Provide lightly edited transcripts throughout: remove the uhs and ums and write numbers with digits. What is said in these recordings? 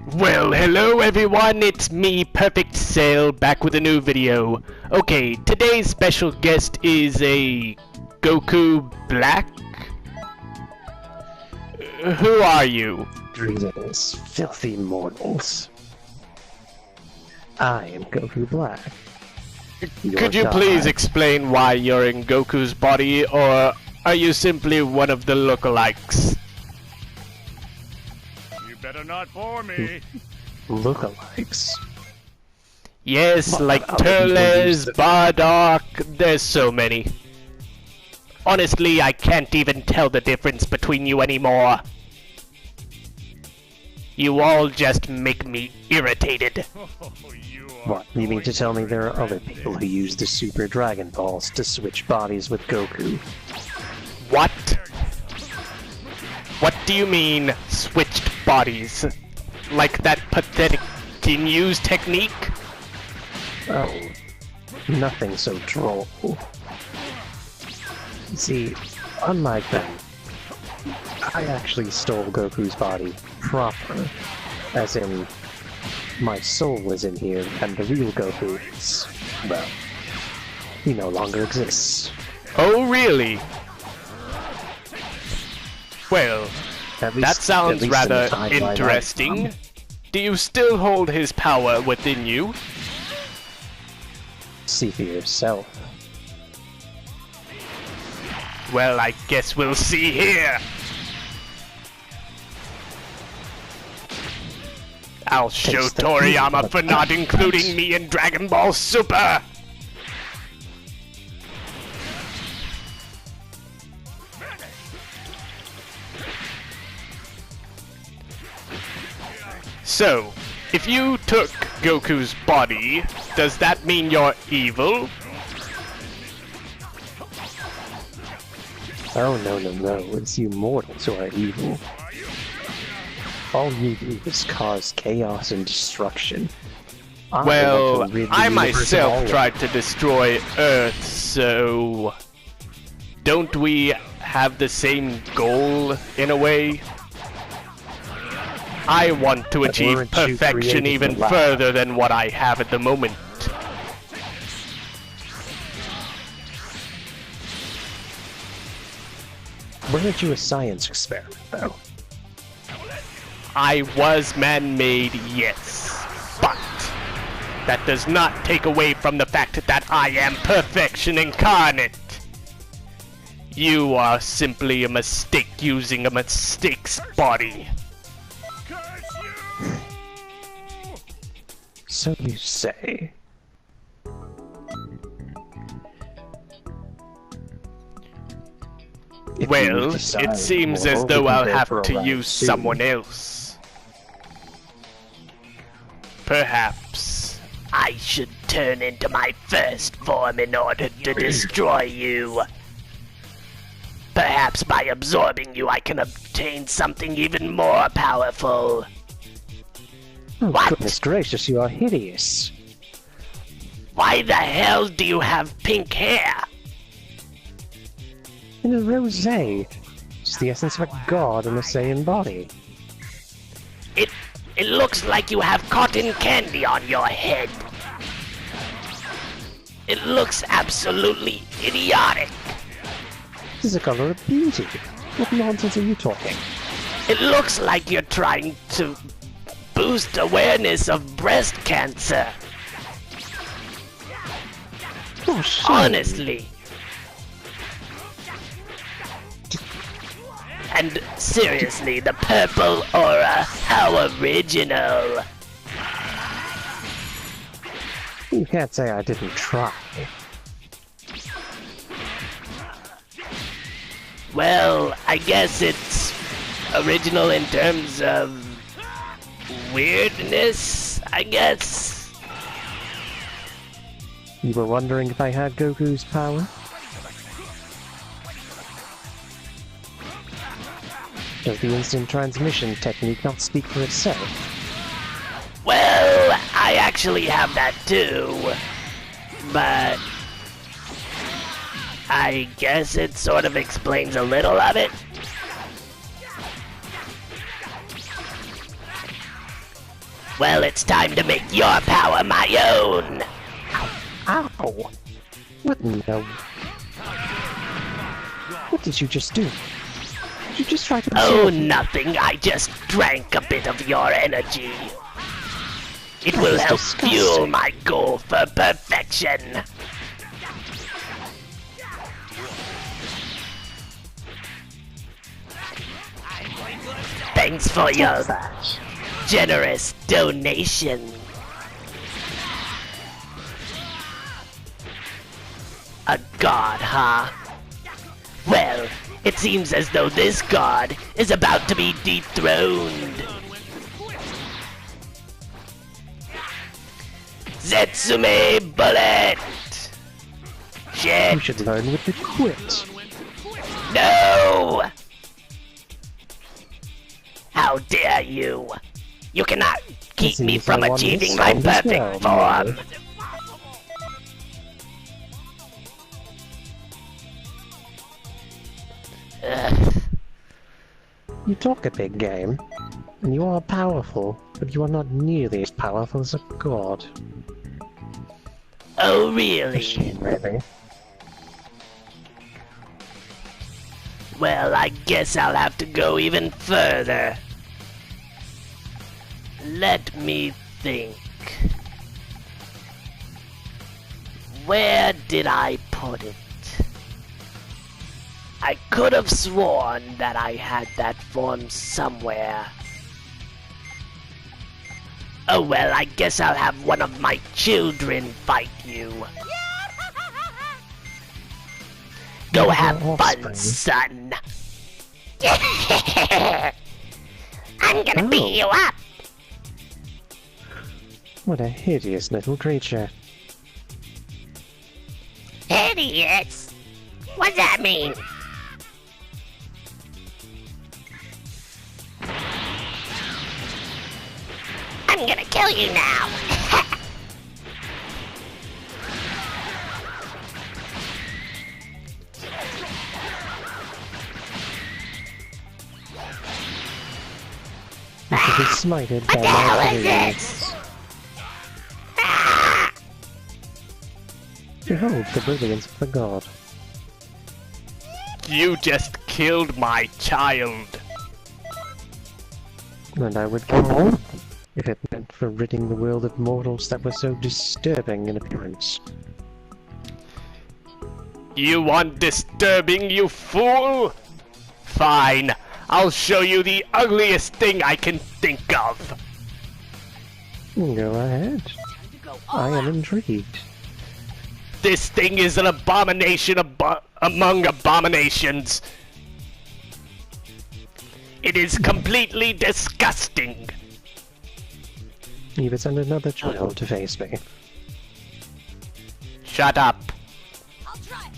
Well, hello everyone, it's me, Perfect Sail, back with a new video. Okay, today's special guest is a Goku Black? Who are you? Greetings, filthy mortals. I am Goku Black. Could you please explain why you're in Goku's body, or are you simply one of the lookalikes? You better not bore me. Lookalikes? Yes, What like other people use Turles, Bardock, there's so many. Honestly, I can't even tell the difference between you anymore. You all just make me irritated. What, you mean to tell me there are other people who use the Super Dragon Balls to switch bodies with Goku? What? What do you mean, switched bodies? Like that pathetic Ginyu's technique? Oh, nothing so droll. See, unlike them, I actually stole Goku's body proper. As in, my soul is in here, and the real Goku is, well, he no longer exists. Oh, really? Well, that sounds rather interesting. Do you still hold his power within you? See for yourself. Well, I guess we'll see here. I'll show Toriyama for not including me in Dragon Ball Super! So, if you took Goku's body, does that mean you're evil? Oh no, it's you mortals who are evil. All you do is cause chaos and destruction. Well, I myself tried to destroy Earth, so... Don't we have the same goal, in a way? I want to achieve perfection even further than what I have at the moment. Weren't you a science experiment, though? I was man-made, yes, but that does not take away from the fact that I am perfection incarnate. You are simply a mistake using a mistake's body. So you say. Well, it seems as though I'll have to use someone else. Perhaps I should turn into my first form in order to destroy you. Perhaps by absorbing you I can obtain something even more powerful. Oh, What? Goodness gracious, you are hideous. Why the hell do you have pink hair? In a rosé. It's the essence of a god in a Saiyan body. It looks like you have cotton candy on your head. It looks absolutely idiotic. This is the color of beauty. What nonsense are you talking? It looks like you're trying to boost awareness of breast cancer. Oh, shame. Honestly. And seriously, the purple aura, how original. You can't say I didn't try. Well, I guess it's original in terms of weirdness, I guess. You were wondering if I had Goku's power? Does the instant transmission technique not speak for itself? Well, I actually have that too, but I guess it sort of explains a little of it. Well, it's time to make your power my own! Ow! What in the... What did you just do? Did you just try to... Oh, nothing. I just drank a bit of your energy. It will help fuel my goal for perfection. Thanks for your generous donation. A god, huh? Well, it seems as though this god is about to be dethroned. Zetsume Bullet! Shit! You should learn with the quit. No! How dare you! You cannot keep me from achieving my perfect form! You talk a big game, and you are powerful, but you are not nearly as powerful as a god. Oh, really? Really? Well, I guess I'll have to go even further. Let me think. Where did I put it? I could have sworn that I had that form somewhere. Oh well, I guess I'll have one of my children fight you. Go have fun, son. I'm gonna beat you up. What a hideous little creature. Hideous? What's that mean? I'm gonna kill you now. You should be smited by What the hell my is brilliance. Behold the brilliance of the god. You just killed my child. And I would kill all of them, if it meant for ridding the world of mortals that were so disturbing in appearance. You want disturbing, you fool? Fine, I'll show you the ugliest thing I can think of. Go ahead. I am intrigued. This thing is an abomination among abominations. It is completely disgusting. You would send another child to face me. Shut up. I'll try.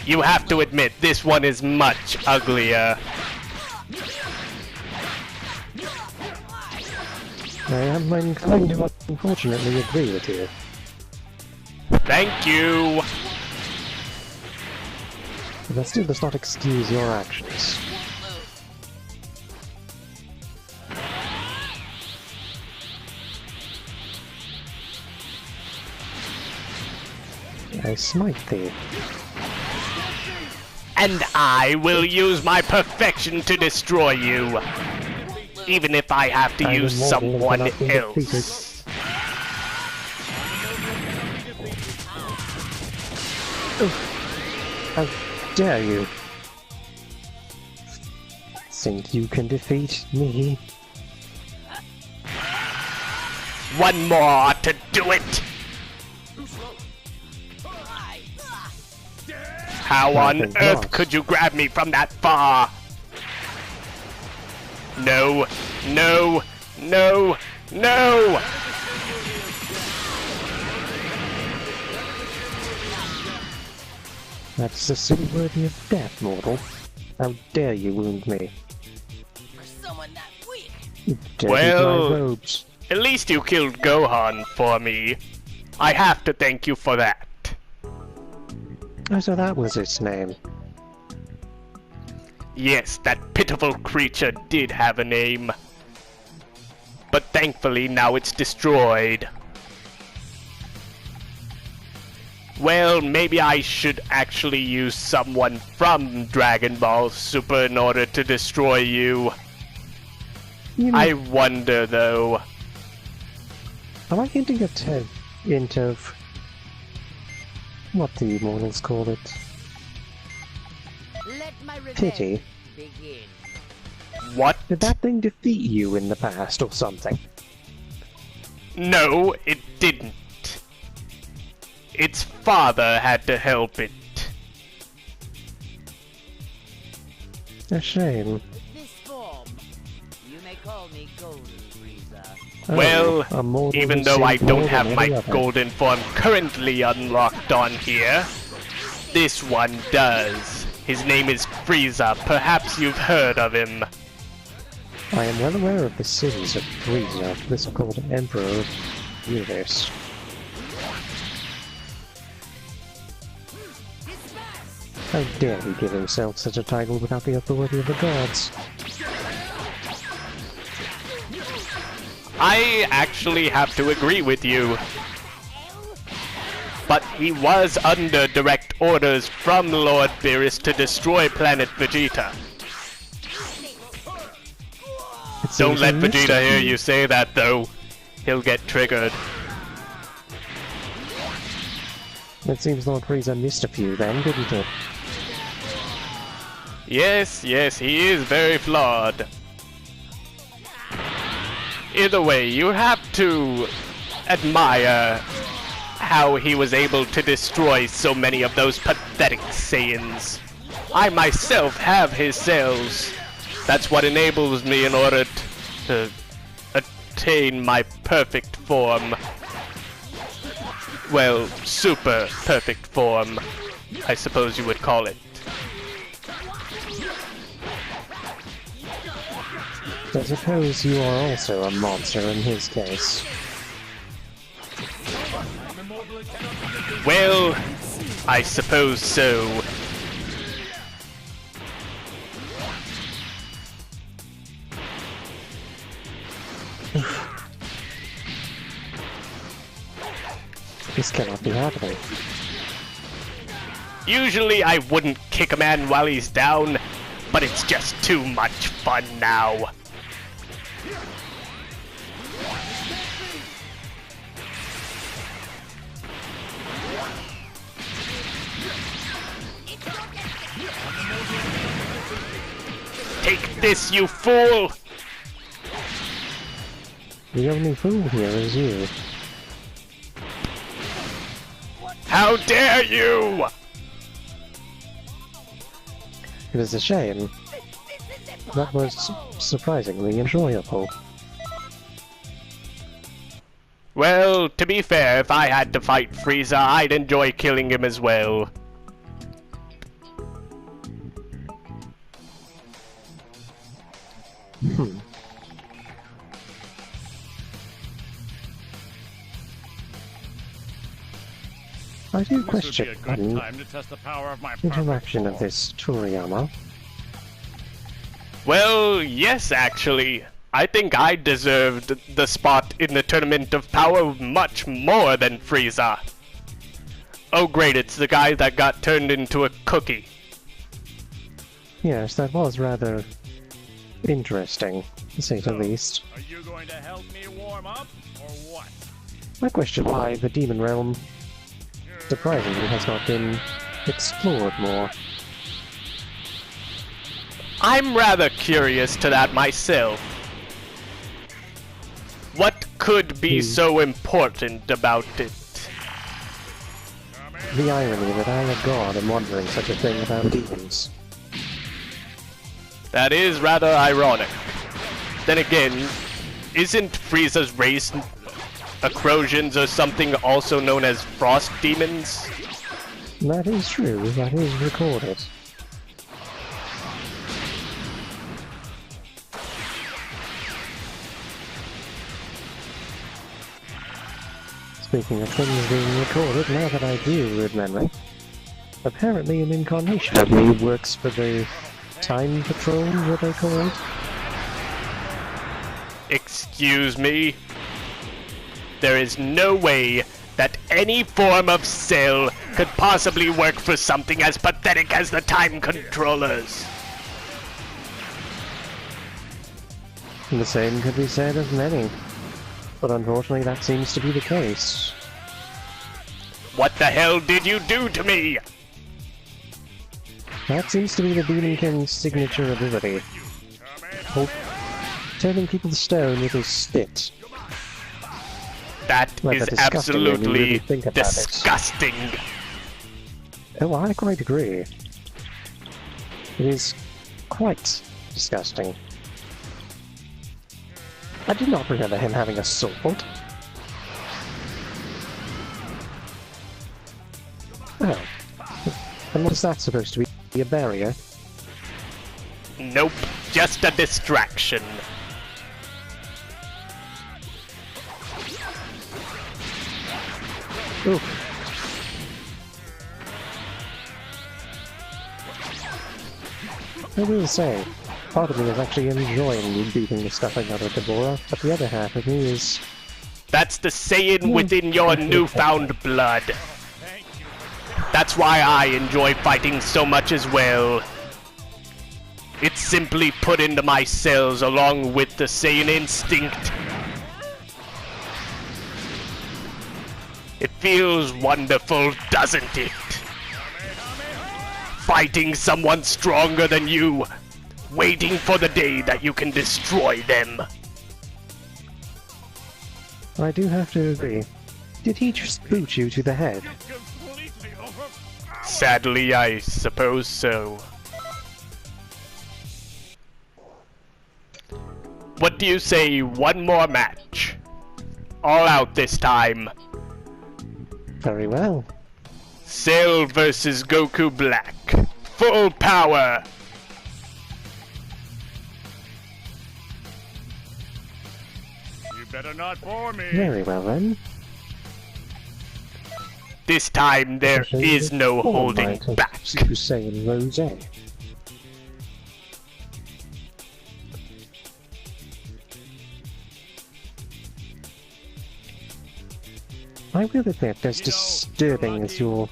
You have to admit, this one is much uglier. I am inclined to unfortunately agree with you. Thank you. But that still does not excuse your actions. I smite thee. And I will use my perfection to destroy you. Even if I have to use someone else. How dare you? Think you can defeat me? One more to do it. How on earth could you grab me from that far? No, no, no, no! That's a sin worthy of death, mortal. How dare you wound me? For someone that weak. You dirty Well- my robes. At least you killed Gohan for me. I have to thank you for that. Oh, so that was its name. Yes, that pitiful creature did have a name. But thankfully now it's destroyed. Well, maybe I should actually use someone from Dragon Ball Super in order to destroy you. I wonder though. Am I hinting at into what the immortals call it? Let my revenge Pity. begin. What? Did that thing defeat you in the past or something? No, it didn't. Its father had to help it. A shame. With this form, you may call me Golden Frieza. Oh, Well, a mortal even who though I seemed don't more have than my any other. golden form currently unlocked on here, this one does. His name is Frieza. Perhaps you've heard of him. I am well aware of the sins of Frieza, the so-called Emperor of the Universe. How dare he give himself such a title without the authority of the gods? I actually have to agree with you. But he was under direct orders from Lord Beerus to destroy planet Vegeta. It Don't seems let he missed Vegeta a hear few. you say that though. He'll get triggered. It seems Lord Frieza missed a few then, didn't it? Yes, he is very flawed. Either way, you have to admire how he was able to destroy so many of those pathetic Saiyans. I myself have his cells. That's what enables me in order to attain my perfect form. Well, super perfect form, I suppose you would call it. I suppose you are also a monster in his case. Well, I suppose so. This cannot be happening. Usually I wouldn't kick a man while he's down, but it's just too much fun now. Take this, you fool! The only fool here is you. How dare you! It is a shame. That was surprisingly enjoyable. Well, to be fair, if I had to fight Frieza, I'd enjoy killing him as well. I do This would question be a good the time to test the power of my interaction of perfect this Toriyama. Well, yes, actually. I think I deserved the spot in the Tournament of Power much more than Frieza. Oh great, it's the guy that got turned into a cookie. Yes, that was rather interesting, to say the least. form. Are you going to help me warm up, or what? I question why the Demon Realm, surprisingly, has not been explored more. I'm rather curious to that myself. What could be so important about it? The irony that I, a god, am wondering such a thing about demons. That is rather ironic. Then again, isn't Frieza's race Acrosians or something also known as frost demons? That is true, that is recorded. Speaking of things being recorded, now that I do remember, apparently an incarnation of me works for the time patrol, were they called? Excuse me? There is no way that any form of cell could possibly work for something as pathetic as the time controllers. The same could be said of many, but unfortunately that seems to be the case. What the hell did you do to me? That seems to be the Demon King's signature ability. Turning people to stone with his spit. That Well, is that's disgusting when you really absolutely think about it. disgusting. Oh, I quite agree. It is quite disgusting. I do not remember him having a sword. Oh. And what's that supposed to be? A barrier? Nope, just a distraction. Ooh. I will say, part of me is actually enjoying you beating the stuffing out of Deborah, but the other half of me is... That's the Saiyan within your newfound blood. That's why I enjoy fighting so much as well. It's simply put into my cells along with the Saiyan instinct. It feels wonderful, doesn't it? Fighting someone stronger than you, waiting for the day that you can destroy them. I do have to agree. Did he just boot you to the head? Sadly, I suppose so. What do you say, one more match? All out this time. Very well. Cell versus Goku Black. Full power! You better not bore me. Very well then. This time there is no holding back. Super Saiyan Rose. I will admit, as disturbing as your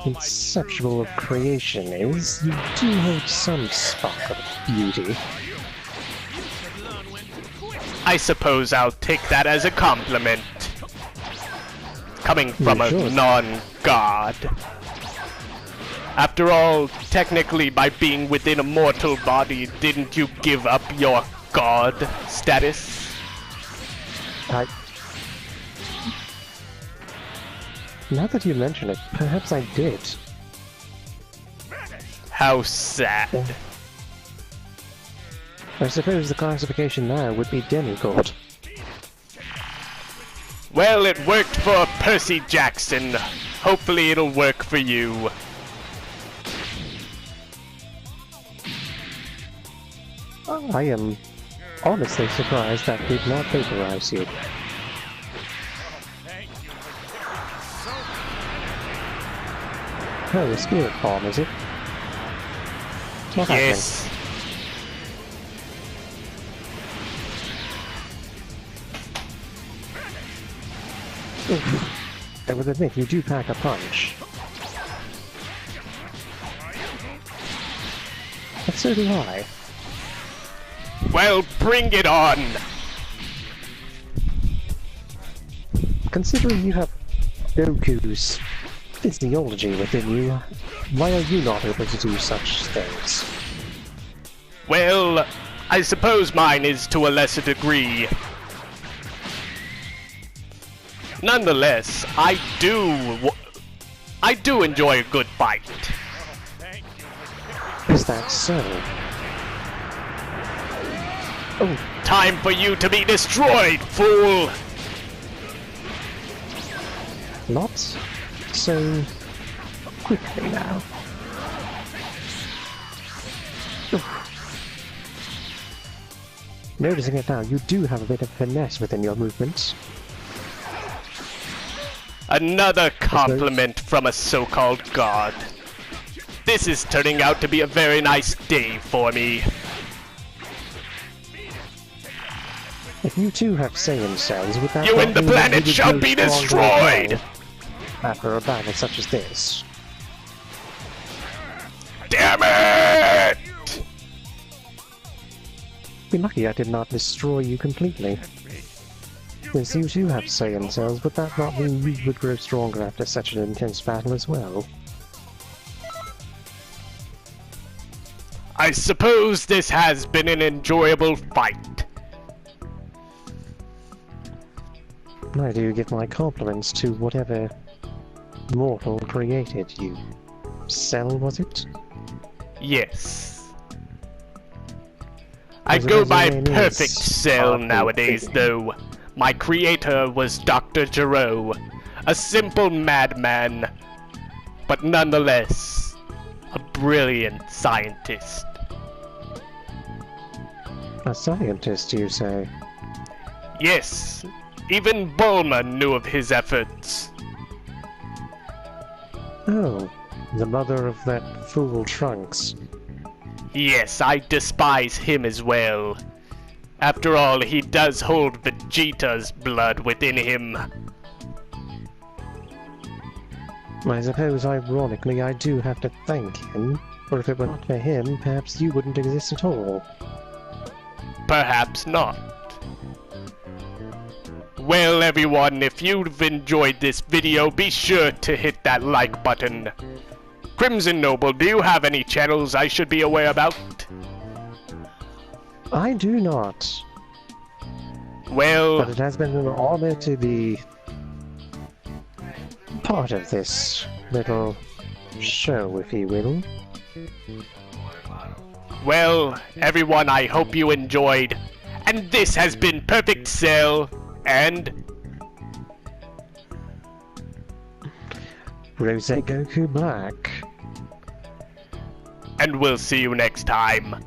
conceptual of creation is, you do hold some spark of beauty. I suppose I'll take that as a compliment. Coming from a non-god. After all, technically by being within a mortal body, didn't you give up your god status? Now that you mention it, perhaps I did. How sad. I suppose the classification now would be demigod. Well, it worked for Percy Jackson. Hopefully it'll work for you. I am honestly surprised that did not vaporize you. Oh, a spirit bomb, is it? What Yes. happened? I would admit, you do pack a punch. But so do I. Well, bring it on! Considering you have Goku's physiology within you, why are you not able to do such things? Well, I suppose mine is to a lesser degree. Nonetheless, I do enjoy a good fight. Is that so? Oh, Time for you to be destroyed, fool! not so quickly now. Noticing it now, you do have a bit of finesse within your movements. Another compliment from a so-called god. This is turning out to be a very nice day for me. If you two have Saiyan cells, would that You not and the mean that planet you shall would be grow stronger as destroyed! well after a battle such as this? Damn it! Be lucky I did not destroy you completely. Since you too have Saiyan cells, would that not mean you would grow stronger after such an intense battle as well? I suppose this has been an enjoyable fight. I do give my compliments to whatever mortal created you. Cell, was it? Yes. I As it go is, by your name is Perfect Cell hardly nowadays, fitting. though. My creator was Dr. Gero, a simple madman, but nonetheless, a brilliant scientist. A scientist, you say? Yes, even Bulma knew of his efforts. Oh, the mother of that fool Trunks. Yes, I despise him as well. After all, he does hold Vegeta's blood within him. I suppose, ironically, I do have to thank him, or if it were not for him, perhaps you wouldn't exist at all. Perhaps not. Well, everyone, if you've enjoyed this video, be sure to hit that like button. Crimson Noble, do you have any channels I should be aware about? I do not, Well, but it has been an honor to be part of this little show, if you will. well, everyone, I hope you enjoyed. And this has been Perfect Cell, and Rose Goku Black. we'll see you next time.